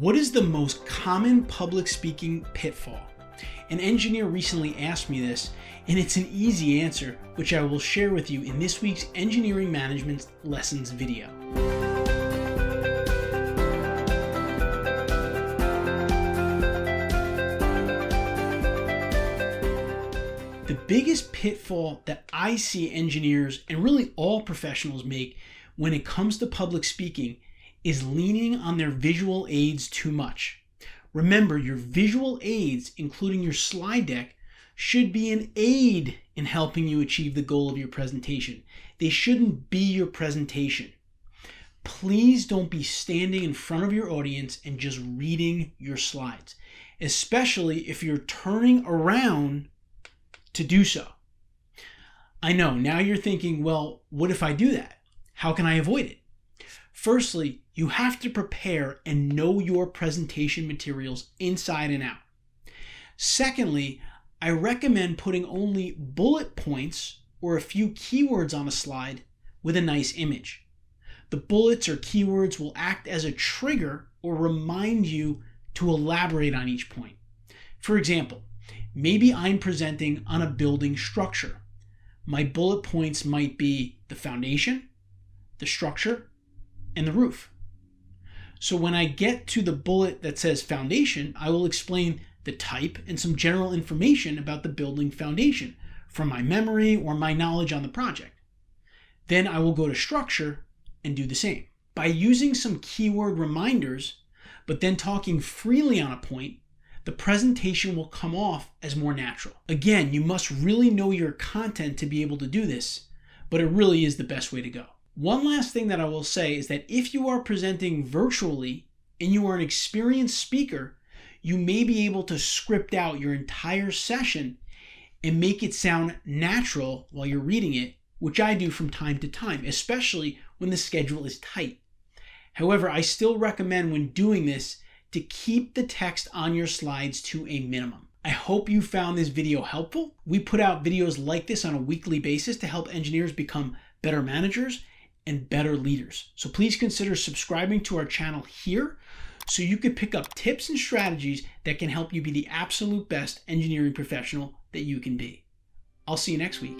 What is the most common public speaking pitfall? An engineer recently asked me this, and it's an easy answer, which I will share with you in this week's Engineering Management Lessons video. The biggest pitfall that I see engineers and really all professionals make when it comes to public speaking is leaning on their visual aids too much. Remember, your visual aids, including your slide deck, should be an aid in helping you achieve the goal of your presentation. They shouldn't be your presentation. Please don't be standing in front of your audience and just reading your slides, especially if you're turning around to do so. I know, now you're thinking, well, what if I do that? How can I avoid it? Firstly, you have to prepare and know your presentation materials inside and out. Secondly, I recommend putting only bullet points or a few keywords on a slide with a nice image. The bullets or keywords will act as a trigger or remind you to elaborate on each point. For example, maybe I'm presenting on a building structure. My bullet points might be the foundation, the structure, and the roof. So when I get to the bullet that says foundation, I will explain the type and some general information about the building foundation from my memory or my knowledge on the project. Then I will go to structure and do the same. By using some keyword reminders, but then talking freely on a point, the presentation will come off as more natural. Again, you must really know your content to be able to do this, but it really is the best way to go. One last thing that I will say is that if you are presenting virtually and you are an experienced speaker, you may be able to script out your entire session and make it sound natural while you're reading it, which I do from time to time, especially when the schedule is tight. However, I still recommend when doing this to keep the text on your slides to a minimum. I hope you found this video helpful. We put out videos like this on a weekly basis to help engineers become better managers and better leaders. So please consider subscribing to our channel here so you can pick up tips and strategies that can help you be the absolute best engineering professional that you can be. I'll see you next week.